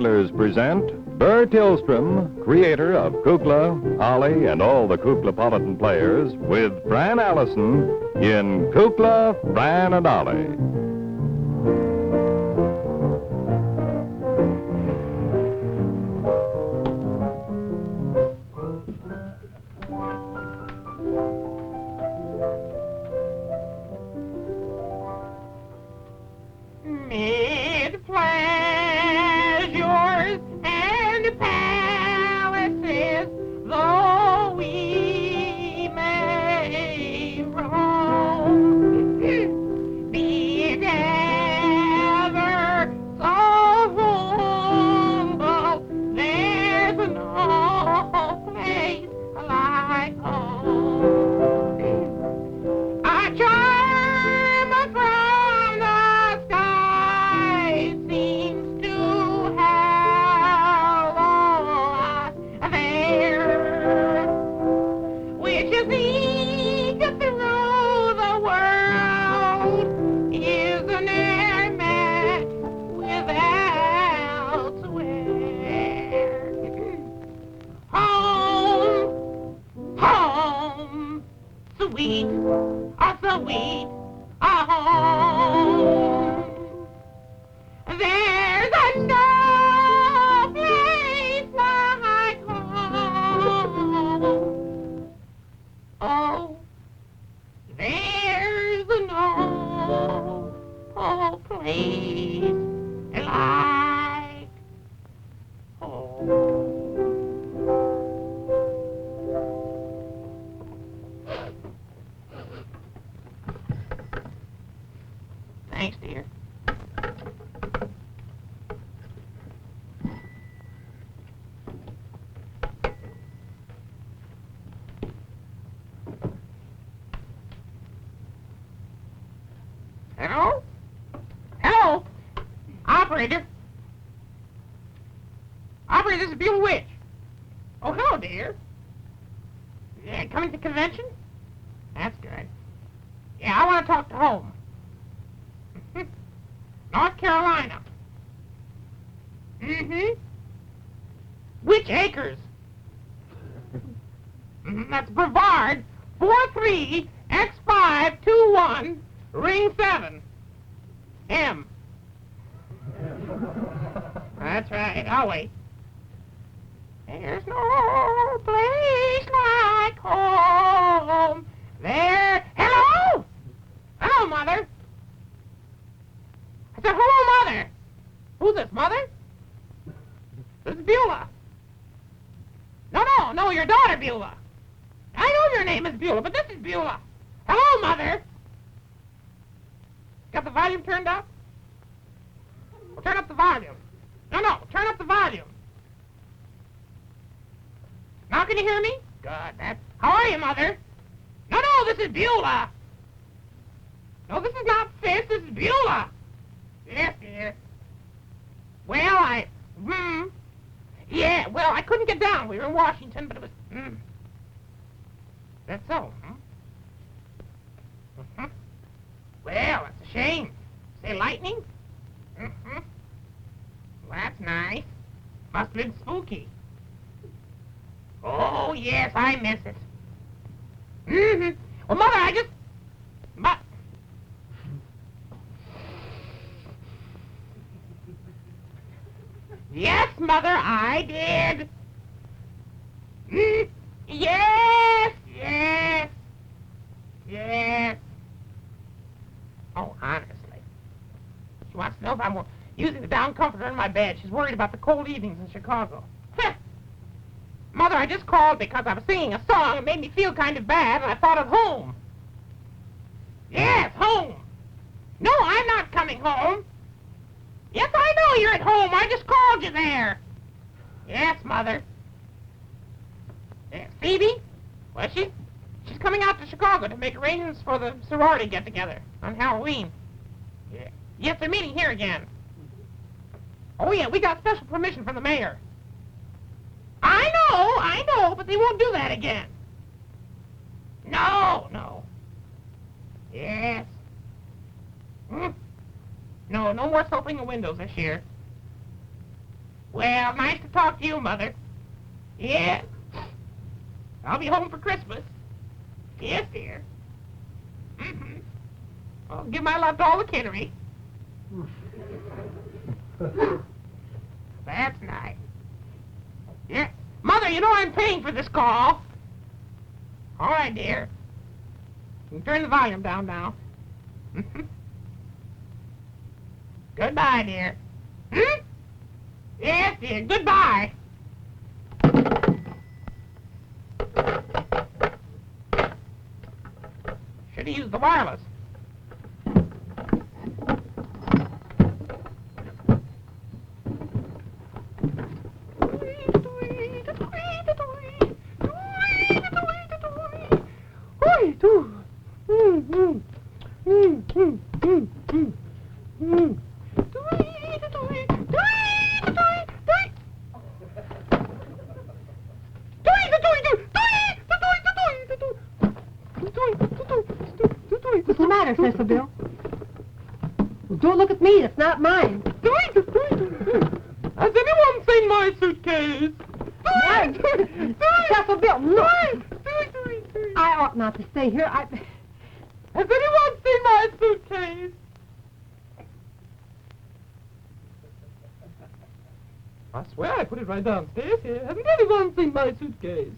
Sailors present Bert Tillstrom, creator of Kukla, Ollie, and all the Kuklapolitan players, with Fran Allison in Kukla, Fran and Ollie. Mid pleasures and palaces, though we may roam, be it ever so humble, there's no place like home. A charm from the sky seems to hallow us there, which is eke through the world is ne'er met with elsewhere. Home, home, sweet, sweet, home. There's no place like home. Oh, there's no place like home. Thanks, dear. Hello? Hello? Operator? Operator, this is Buelah Witch. Oh, hello, dear. Yeah, coming to convention? That's good. Yeah, I want to talk to home. North Carolina. Which acres? That's Brevard, 43X521, ring 7. M. That's right, I'll wait. There's no place like home. There. Hello? Hello, Mother. I said, hello, Mother. Who's this, Mother? This is Buelah. No, your daughter, Buelah. I know your name is Buelah, but this is Buelah. Hello, Mother. Got the volume turned up? Well, turn up the volume. No, turn up the volume. Now can you hear me? Good. How are you, Mother? No, this is Buelah. No, this is not Sis, this is Buelah. Yes, dear. Well, yeah, well, I couldn't get down. We were in Washington, but it was, That's so, Well, that's a shame. Say lightning? Well, that's nice. Must have been spooky. Oh, yes, I miss it. Well, Mother, Yes, Mother, I did. Yes. Oh, honestly. She wants to know if I'm using the down comforter in my bed. She's worried about the cold evenings in Chicago. Mother, I just called because I was singing a song. It made me feel kind of bad, and I thought of home. Yes, home. No, I'm not coming home. Yes, I know you're at home. I just called you there. Yes, Mother. Phoebe? Well, she's coming out to Chicago to make arrangements for the sorority get-together on Halloween. Yeah. Yes, they're meeting here again. Oh, yeah, we got special permission from the mayor. I know, but they won't do that again. No. Yes. No more soaping the windows this year. Well, nice to talk to you, Mother. Yeah. I'll be home for Christmas. Yes, dear. Mm-hmm. I'll give my love to all the Kittery. That's nice. Yeah. Mother, you know I'm paying for this call. All right, dear. You can turn the volume down now. Goodbye, dear. Hmm? Yes, dear. Goodbye. Should have used the wireless. What's the matter, Cecil Bill? Well, don't look at me. It's not mine. Has anyone seen my suitcase? Cecil Bill, look. I ought not to stay here. Has anyone seen my suitcase? I swear I put it right downstairs here. Hasn't anyone seen my suitcase?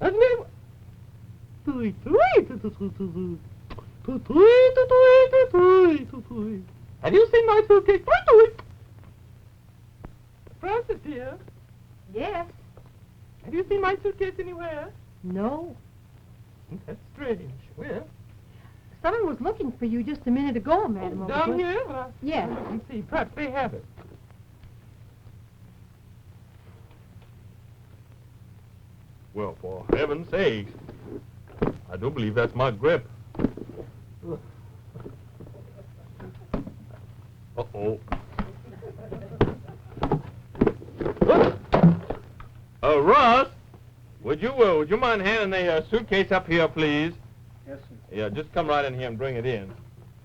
Hasn't anyone... Have you seen my suitcase? Francis, dear. Yes. Have you seen my suitcase anywhere? No. That's strange. Well, Someone was looking for you just a minute ago, Madam down Overwood. here? Well, Yes. Let me see. Perhaps they have it. Well, for heaven's sake, I do believe that's my grip. Uh-oh. Russ, would you mind handing the suitcase up here, please? Yes, sir. Yeah, just come right in here and bring it in.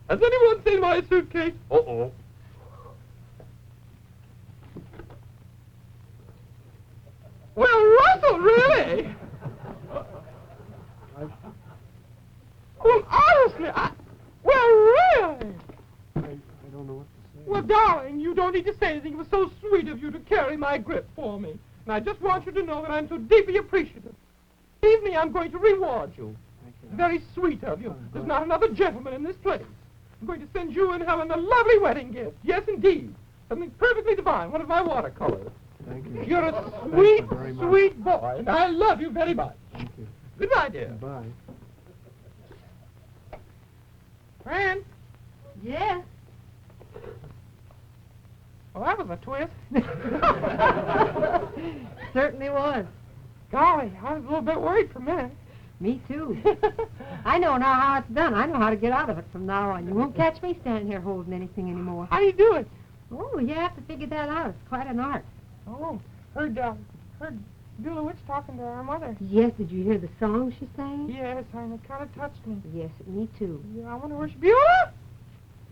Has anyone seen my suitcase? Uh-oh. Well, Russell, really? Well, honestly, well, really? I don't know what to say. Well, darling, you don't need to say anything. It was so sweet of you to carry my grip for me. And I just want you to know that I'm so deeply appreciative. This evening, I'm going to reward you. Thank you. Very sweet of you. There's not another gentleman in this place. I'm going to send you and Helen a lovely wedding gift. Yes, indeed. Something perfectly divine, one of my watercolors. Thank you. You're a Thank sweet, you very much. sweet boy, and I love you very much. Thank you. Good night, dear. Goodbye. Fran? Yes. Well, that was a twist. Certainly was. Golly, I was a little bit worried for a minute. Me too. I know now how it's done. I know how to get out of it from now on. You won't catch me standing here holding anything anymore. How do you do it? Oh, you have to figure that out. It's quite an art. Oh, heard Buelah Witch talking to her mother. Yes, did you hear the song she sang? Yes, and it kind of touched me. Yes, me too. Yeah, I wonder where she... Buelah?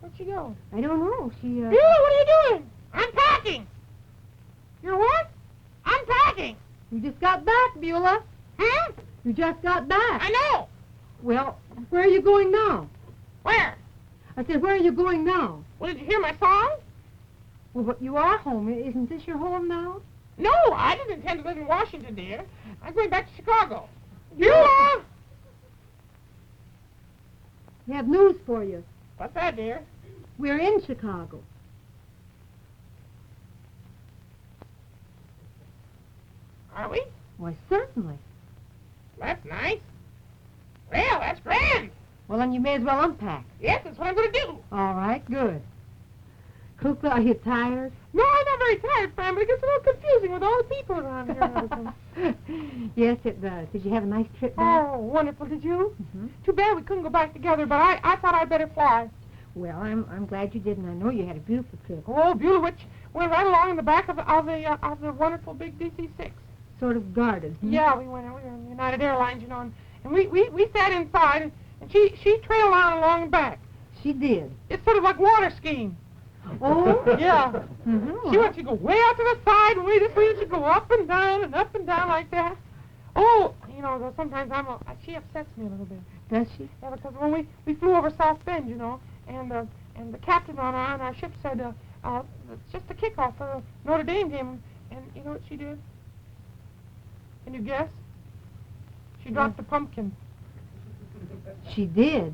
Where'd she go? I don't know. She, Buelah, what are you doing? I'm packing. You're what? I'm packing. You just got back, Buelah. Hmm? You just got back. I know. Well, where are you going now? Where? I said, where are you going now? Well, did you hear my song? Well, but you are home. Isn't this your home now? No, I didn't intend to live in Washington, dear. I'm going back to Chicago. Buelah! We have news for you. What's that, dear? We're in Chicago. Are we? Why, certainly. That's nice. Well, that's grand. Well, then you may as well unpack. Yes, that's what I'm going to do. All right, good. Kukla, are you tired? No, I'm not very tired, Fran, but it gets a little confusing with all the people around here and everything. Yes, it does. Did you have a nice trip back? Oh, wonderful, did you? Mm-hmm. Too bad we couldn't go back together, but I thought I'd better fly. Well, I'm glad you did, and I know you had a beautiful trip. Oh, Buelah Witch went right along in the back of the wonderful big DC-6. Sort of guarded. Hmm? Yeah, we were in United Airlines, you know, and we sat inside, and she trailed on along the back. She did. It's sort of like water skiing. Oh? Yeah. Mm-hmm. She wants you to go way out to the side and way this way. She go up and down like that. Oh, you know, though sometimes she upsets me a little bit. Does she? Yeah, because when we flew over South Bend, you know, and the captain on our ship said, it's just a kickoff for the Notre Dame game. And you know what she did? Can you guess? She dropped the pumpkin. She did.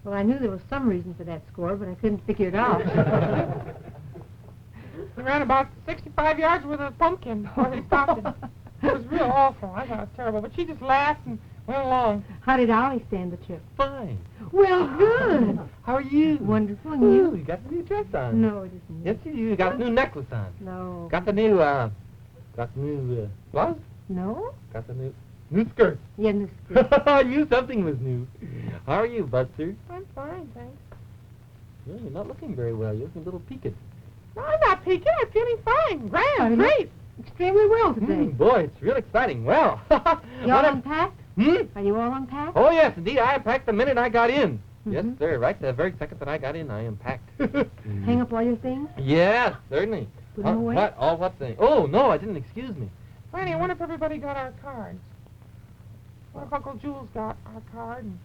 Well, I knew there was some reason for that score, but I couldn't figure it out. We ran about 65 yards with a pumpkin before they stopped it. It was real awful. I thought it was terrible. But she just laughed and went along. How did Ollie stand the trip? Fine. Well, good. How are you? Wonderful. And Ooh, you? you got the new dress on. No, it isn't. Yes, you do. You got the new necklace on. No. Got the new blouse. No? Got the new skirt. Yeah, no. I knew something was new. How are you, Buster? I'm fine, thanks. Well, you're not looking very well. You're looking a little peaked. No, I'm not peeking. I'm feeling fine. Grand, Fine. great. Extremely well today. Boy, it's real exciting. Well, You all unpacked? Hmm? Are you all unpacked? Oh, yes, indeed. I unpacked the minute I got in. Yes, Mhm. sir. Right the very second that I got in, I unpacked. Hang up all your things? Yes, certainly. Put them away? What? All what thing? Oh, no, I didn't. Excuse me. Franny, I wonder if everybody got our cards. I wonder if Uncle Jules got our card and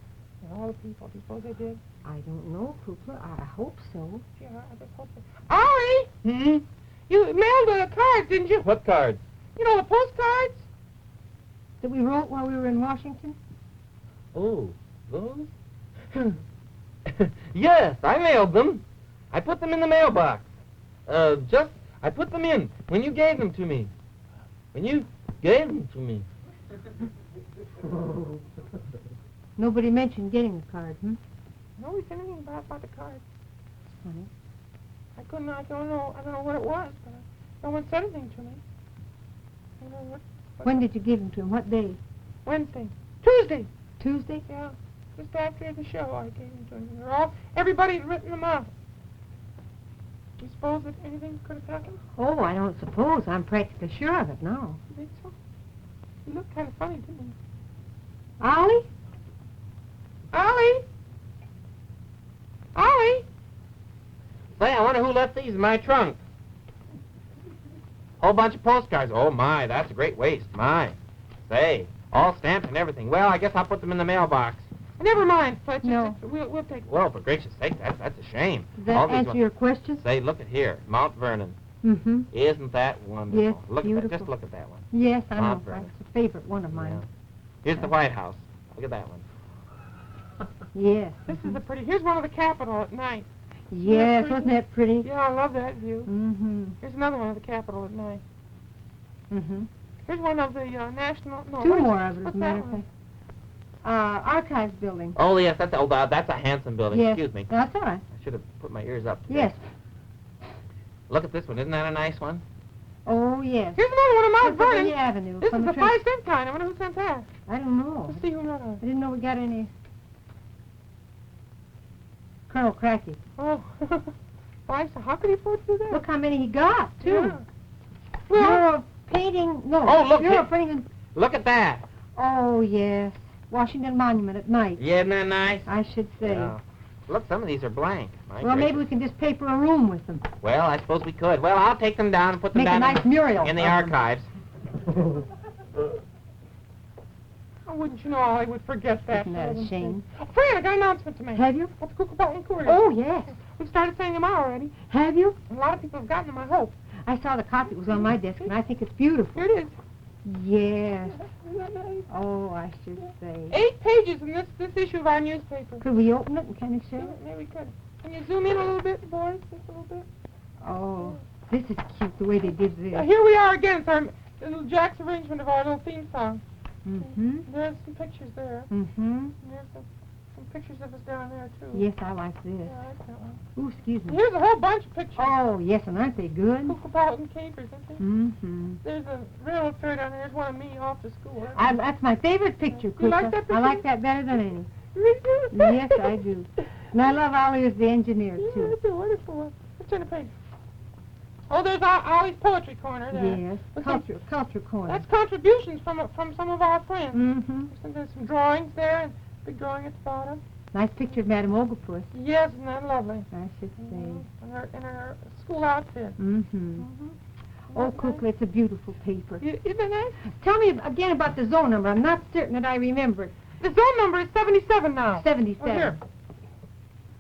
all the people. Do you suppose they did? I don't know, Kukla. I hope so. Yeah, I just hope they... Ollie! Hmm? You mailed the cards, didn't you? What cards? You know, the postcards? That we wrote while we were in Washington? Oh, those? Yes, I mailed them. I put them in the mailbox. I put them in when you gave them to me. When you gave them to me. Oh. Nobody mentioned getting a card, No, we said anything about the cards. Funny. I don't know what it was, but no one said anything to me. You know what? When did you give them to him? What day? Wednesday. Tuesday. Tuesday? Yeah. Just after the show, I gave them to him. Everybody had written them out. Do you suppose that anything could have happened? Oh, I don't suppose. I'm practically sure of it now. You think so? He looked kind of funny, didn't he? Ollie? Ollie? Ollie? Say, I wonder who left these in my trunk. Whole bunch of postcards. Oh, my, that's a great waste. My. Say, all stamped and everything. Well, I guess I'll put them in the mailbox. Never mind, Fletcher. No. We'll take them. Well, for gracious sake, that's a shame. Does All that these answer ones- your question? Say, look at here, Mount Vernon. Mm-hmm. Isn't that wonderful? Yes, Look at that. beautiful. Just look at that one. Yes, I know. Mount Vernon. That's a favorite one of mine. Here's the White House. Look at that one. Yes. This is a pretty... Here's one of the Capitol at night. Yes, pretty? wasn't that pretty? Yeah, I love that view. Mm-hmm. Here's another one of the Capitol at night. Mm-hmm. Here's one of the National... No, Two what is more it? of it, as What's a matter that of one? fact. Archives building. Oh, yes, that's a handsome building. Yes. Excuse me. That's all right. I should have put my ears up. Yes. Look at this one. Isn't that a nice one? Oh, yes. Here's another one of Mount Vernon. Pennsylvania Avenue. This from is the the train- 5-cent kind. I wonder who sent that. I don't know. Let's see who wrote I it. didn't know we got any. Colonel Cracky. Oh. Why, so how could he afford to do that? Look how many he got, too. Yeah. Bureau Well, of Painting. No. Oh, look, Bureau here. of Painting. Look at that. Oh, yes. Washington Monument at night. Yeah, isn't that nice? I should say. Yeah. Look, some of these are blank. My Well, maybe gracious. we can just paper a room with them. Well, I suppose we could. Well, I'll take them down and put them Make a down nice mural in the of them. archives. oh, wouldn't you know I would forget that. Isn't that a shame? Oh, Fran, I got an announcement to make. Have you? What's the Kukla Courier? Oh, yes. We've started saying them out already. Have you? A lot of people have gotten them, I hope. I saw the copy. It was on my desk, and I think it's beautiful. Here it is. Yes. Isn't that nice? Oh, I should say. 8 pages in this issue of our newspaper. Could we open it and kind of show Yeah, it? maybe we could. Can you zoom in a little bit, boys? Just a little bit. Oh, this is cute, the way they did this. Here we are again. It's our little Jack's arrangement of our little theme song. Mm-hmm. There's some pictures there. Mm-hmm. And there's some pictures of us down there, too. Yes, I like this. Yeah, I like that one. Ooh, excuse me. Here's a whole bunch of pictures. Oh, yes, and aren't they good? Kukla capers, isn't there? Mm-hmm. There's a railroad ferry down there. There's one of me off to school. That's my favorite picture, You like Kukla. that picture? I like that better than any. Me too. Yes, I do. And I love Ollie as the engineer, Yeah, too. that's a wonderful one. Let's turn the page. Oh, there's Ollie's poetry corner there. Yes, What's culture corner. That's contributions from some of our friends. Mm-hmm. There's some drawings there, and big drawing at the bottom. Nice picture of Madame Oglethorpe. Yes, isn't that lovely? I should say. In her school outfit. Mm-hmm. Oh, Kukla, it's a beautiful paper. Isn't it nice? Tell me again about the zone number. I'm not certain that I remember it. The zone number is 77 now. 77. Oh, here.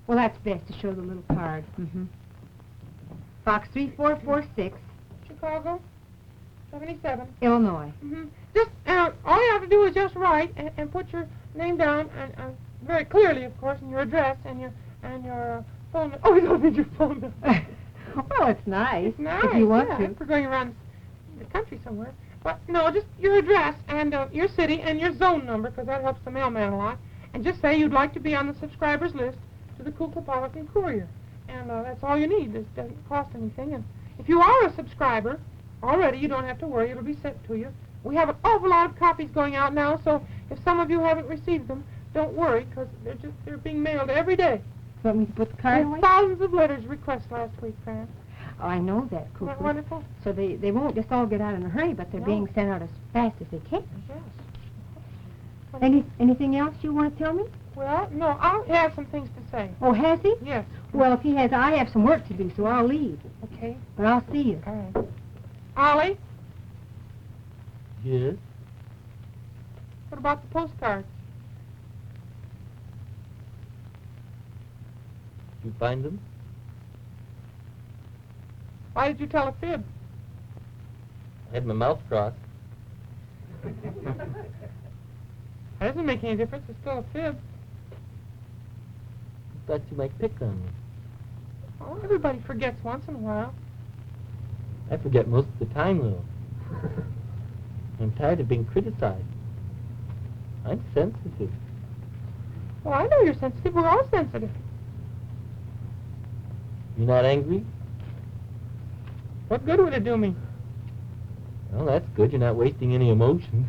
Well, that's best to show the little card. Mm-hmm. Box 3446, Chicago, 77. Illinois. Mm-hmm. Just, all you have to do is just write and put your name down, and very clearly, of course, and your address and your phone number. Oh, you don't need your phone number. Well, it's nice. It's nice. If you want yeah, to. if we're going around the country somewhere. But, no, just your address and your city and your zone number, because that helps the mailman a lot. And just say you'd like to be on the subscribers list to the Kukla Courier. And that's all you need. It doesn't cost anything. And if you are a subscriber already, you don't have to worry. It'll be sent to you. We have an awful lot of copies going out now, so if some of you haven't received them, don't worry, because they're being mailed every day. Want me to put the card away? Thousands of letters requests last week, Fran. Oh, I know that, Isn't that Kukla. wonderful? So they won't just all get out in a hurry, but they're No. being sent out as fast as they can. Yes. Anything else you want to tell me? Well, no, I'll have some things to say. Oh, has he? Yes. Well, if he has, I have some work to do, so I'll leave. Okay. But I'll see you. All right. Ollie, Yes? what about the postcards? You find them? Why did you tell a fib? I had my mouth crossed. That doesn't make any difference. It's still a fib. Thought you might pick on me. Oh, everybody forgets once in a while. I forget most of the time, though. I'm tired of being criticized. I'm sensitive. Well, I know you're sensitive. We're all sensitive. You're not angry? What good would it do me? Well, that's good. You're not wasting any emotion.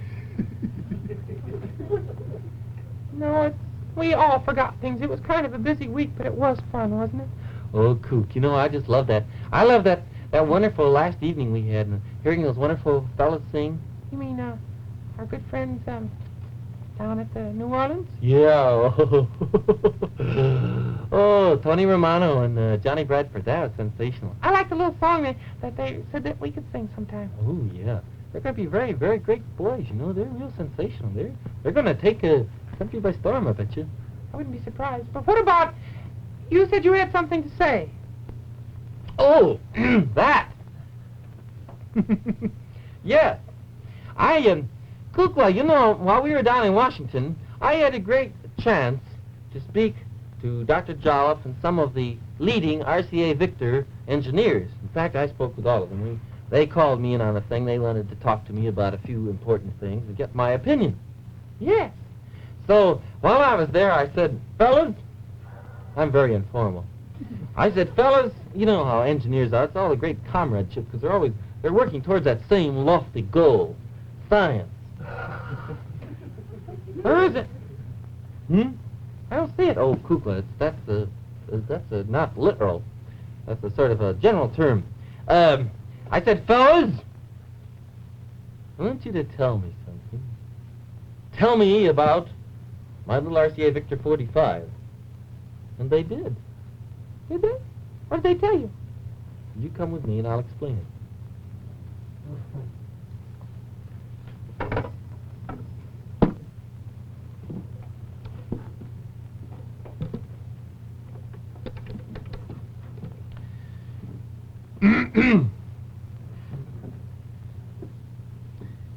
No, we all forgot things. It was kind of a busy week, but it was fun, wasn't it? Oh, Kook, you know, I just love that. I love that wonderful last evening we had, and hearing those wonderful fellas sing. You mean our good friends down at the New Orleans? Yeah. Oh, Tony Romano and Johnny Bradford. That was sensational. I like the little song that they said that we could sing sometime. Oh, yeah. They're going to be very, very great boys, you know. They're real sensational. They're going to take a country by storm, I bet you. I wouldn't be surprised. But what about, you said you had something to say. Oh, that. Yes. Kukla, you know, while we were down in Washington, I had a great chance to speak to Dr. Jolliffe and some of the leading RCA Victor engineers. In fact, I spoke with all of them. They called me in on a thing. They wanted to talk to me about a few important things and get my opinion. Yes. So, while I was there, I said, fellas, I'm very informal. I said, fellas, you know how engineers are. It's all a great comradeship because they're working towards that same lofty goal, science. Where is it? I don't see it. Oh, Kukla, that's not literal. That's a sort of a general term. I said, fellas, I want you to tell me something. Tell me about my little RCA Victor 45. And they did. Did they? What did they tell you? You come with me and I'll explain it.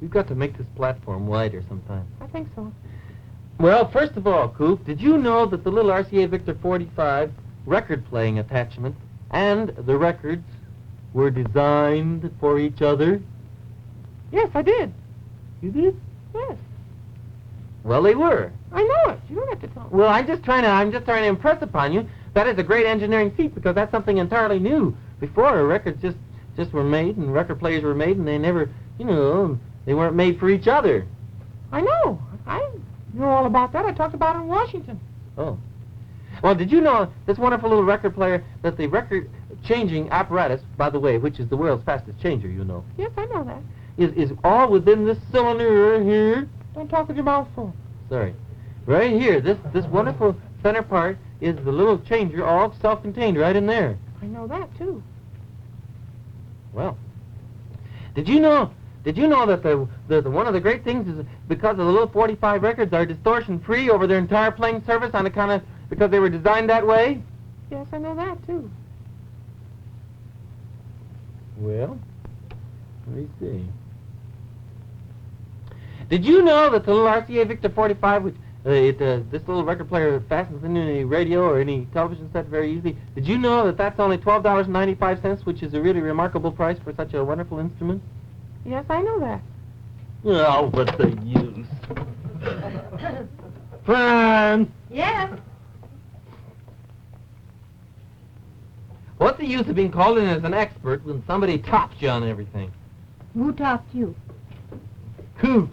We've got to make this platform wider sometime. I think so. Well, first of all, Coop, did you know that the little RCA Victor 45 record-playing attachment and the records were designed for each other? Yes, I did. You did? Yes. Well, they were. I know it. You don't have to tell me. Well, I'm just trying to impress upon you that is a great engineering feat because that's something entirely new. Before, records just were made and record players were made and they never, you know, they weren't made for each other. I know. I know all about that. I talked about it in Washington. Oh. Well, did you know this wonderful little record player that the record-changing apparatus, by the way, which is the world's fastest changer, you know, Yes, I know that. is all within this cylinder right here? Don't talk with your mouth full. Sorry. Right here, this wonderful center part is the little changer, all self-contained right in there. I know that, too. Well, did you know that the one of the great things is because of the little 45 records are distortion-free over their entire playing surface on account of because they were designed that way? Yes, I know that, too. Well, let me see. Did you know that the little RCA Victor 45, which this little record player fastens into any radio or any television set very easily, did you know that that's only $12.95, which is a really remarkable price for such a wonderful instrument? Yes, I know that. Oh, what's the use? Fran! Yes. What's the use of being called in as an expert when somebody tops you on everything? Who topped you? Coop!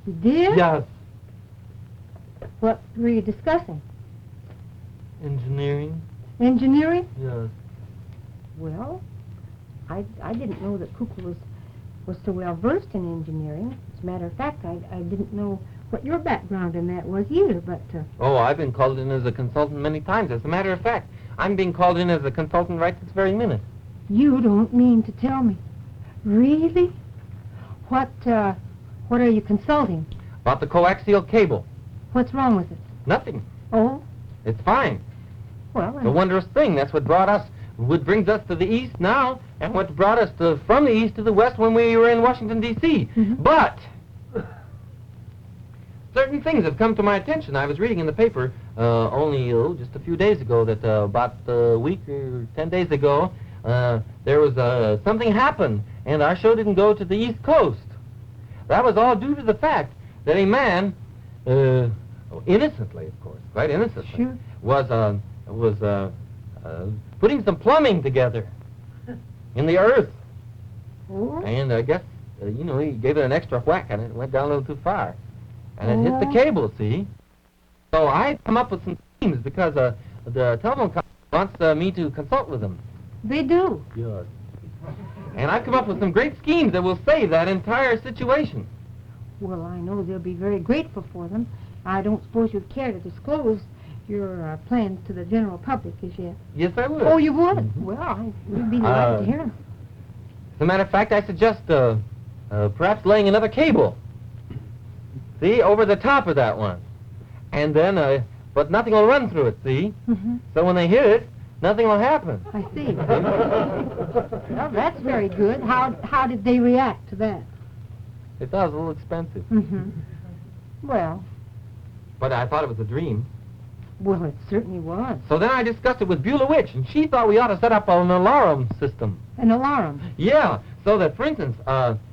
You did? Yes. What were you discussing? Engineering? Engineering? Yes. Well, I didn't know that Kukla was so well versed in engineering. As a matter of fact, I didn't know what your background in that was either, but... Oh, I've been called in as a consultant many times. As a matter of fact, I'm being called in as a consultant right this very minute. You don't mean to tell me. Really? What are you consulting? About the coaxial cable. What's wrong with it? Nothing. Oh? It's fine. Well, It's a wondrous thing. That's what brings us to the east now, and what brought us from the east to the west when we were in Washington, D.C. Mhm. But certain things have come to my attention. I was reading in the paper only just a few days ago that about a week or 10 days ago, there was something happened, and our show didn't go to the East Coast. That was all due to the fact that a man, innocently, of course, quite innocently, Sure. was putting some plumbing together in the earth. Oh? And I guess, he gave it an extra whack and it went down a little too far. And it hit the Oh. cable, see? So I come up with some schemes because the telephone company wants me to consult with them. They do. Yes. And I've come up with some great schemes that will save that entire situation. Well, I know they'll be very grateful for them. I don't suppose you'd care to disclose your plans to the general public as yet. Yes, I would. Oh, you would? Mhm. Well, we'd be delighted to hear them. As a matter of fact, I suggest perhaps laying another cable. See, over the top of that one. And then, but nothing will run through it, see? Mm-hmm. So when they hit it, nothing will happen. I see. Well, that's very good. How did they react to that? It was a little expensive. Mm-hmm. Well, But I thought it was a dream. it certainly was. So then I discussed it with Buelah Witch, and she thought we ought to set up an alarm system. An alarm. Yeah, so that, for instance,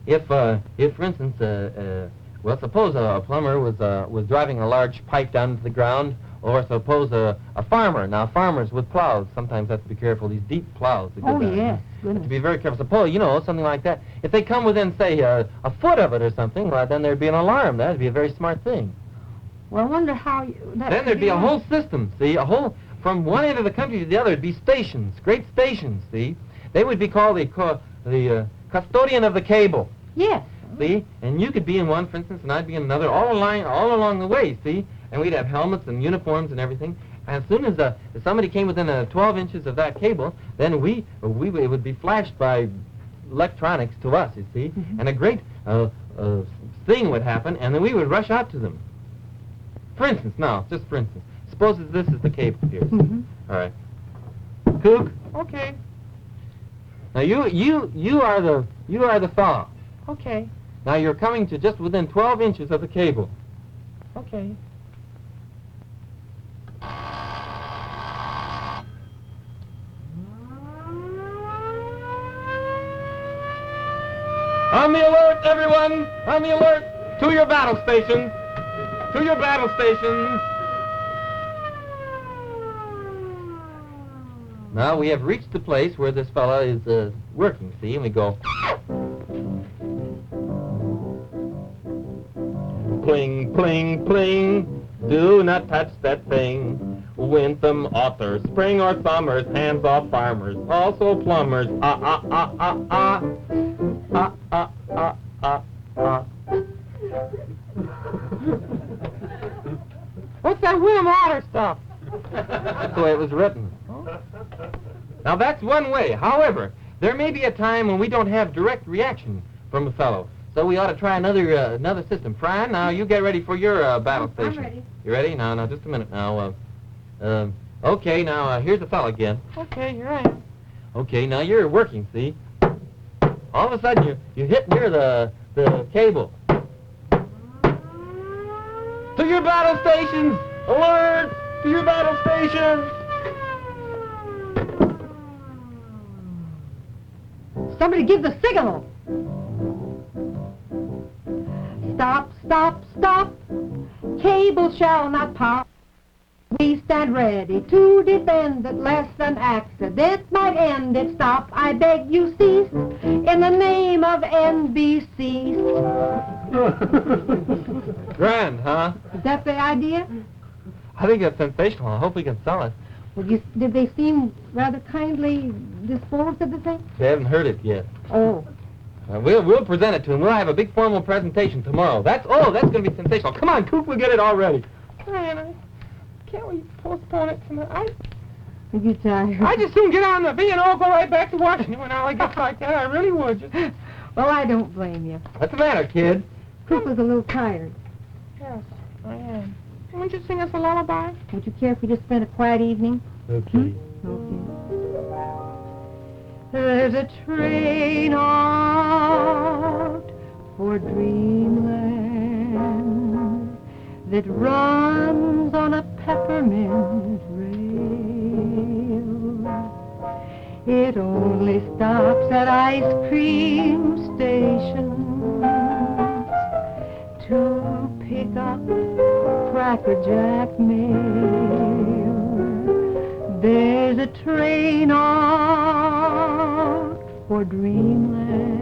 if for instance, well, suppose a plumber was driving a large pipe down into the ground, or suppose a farmer. Now, farmers with plows, sometimes have to be careful, these deep plows. that go Oh, down. yes. Have to Goodness. be very careful. Suppose, something like that. If they come within, say, a foot of it or something, well, then there'd be an alarm. That'd be a very smart thing. Well, I wonder how Then there'd be a whole system, see, from one end of the country to the other, it'd be stations, great stations, see. They would be called the custodian of the cable, Yes. see. And you could be in one, for instance, and I'd be in another, all along the way, see. And we'd have helmets and uniforms and everything. And as soon as if somebody came within 12 inches of that cable, then it would be flashed by electronics to us, you see. Mhm. And a great thing would happen, and then we would rush out to them. For instance, just for instance, suppose that this is the cable here. Mm-hmm. All right. Kook, Okay, now you are the fellow. okay, Now you're coming to just within 12 inches of the cable. okay. On the alert, everyone! On the alert! To your battle stations! To your battle stations! Now we have reached the place where this fella is working, see, and we go... Pling, pling, pling, do not touch that thing. Winter, autumn, spring or summer's, hands off farmers, also plumbers. What's that William Otter stuff? That's the way it was written. Now, that's one way. However, there may be a time when we don't have direct reaction from a fellow. So we ought to try another system. Fran, now you get ready for your battle station. I'm ready. You ready? Now, just a minute now. Okay, now, here's the fellow again. Okay, you're right. Okay, now you're working, see? All of a sudden, you hit near the cable. To your battle stations! Alert! To your battle stations! Somebody give the signal. Stop, stop, stop. Cable shall not pop. We stand ready to defend it, lest an accident might end it. Stop, I beg you cease, in the name of NBC. Grand, huh? Is that the idea? I think that's sensational. I hope we can sell it. Well, did they seem rather kindly disposed of the thing? They haven't heard it yet. Oh. We'll present it to them. We'll have a big formal presentation tomorrow. That's going to be sensational. Come on, Kukla, get it all ready. Fran, can't we postpone it tonight? Are you tired? I just soon get on the B and all go right back to Washington when Ollie gets like that. I really would. Just... Well, I don't blame you. What's the matter, kid? Coop was a little tired. Yes, I am. Won't you sing us a lullaby? Would you care if we just spent a quiet evening? Okay. Okay. There's a train out for Dreamland that runs on a peppermint rail. It only stops at ice cream stations to pick up Cracker Jack mail. There's a train out for Dreamland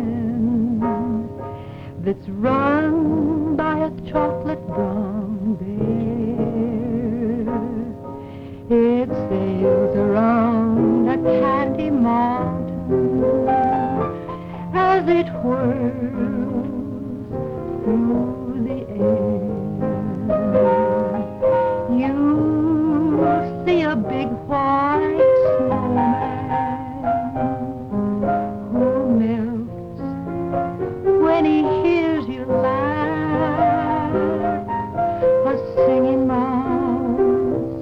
that's run by a chocolate brown bear. It sails around a candy mountain as it whirls through the air. You see a big white snowman who melts when he hears you laugh. A singing mouse,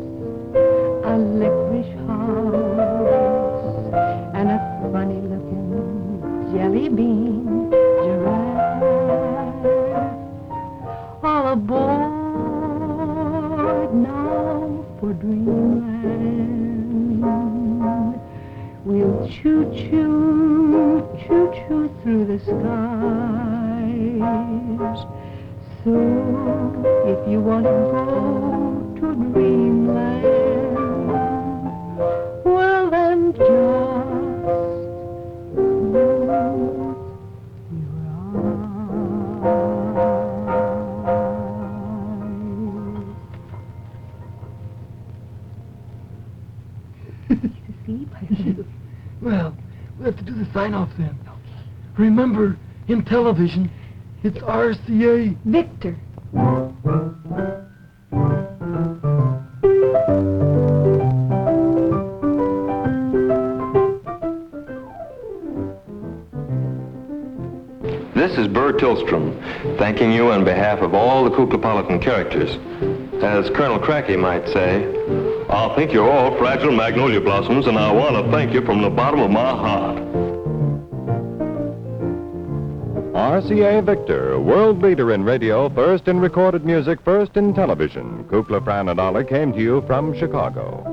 a licorice house, and a funny-looking jelly bean giraffe. All aboard now for Dreamland. We'll choo-choo, choo-choo through the skies. So if you want to go to Dreamland, well then just close your eyes. Well, we have to do the sign-off then. Remember, in television, it's RCA. Victor. This is Burr Tillstrom, thanking you on behalf of all the Kuklapolitan characters. As Colonel Cracky might say, I think you're all fragile magnolia blossoms, and I want to thank you from the bottom of my heart. RCA Victor, world leader in radio, first in recorded music, first in television. Kukla, Fran and Ollie came to you from Chicago.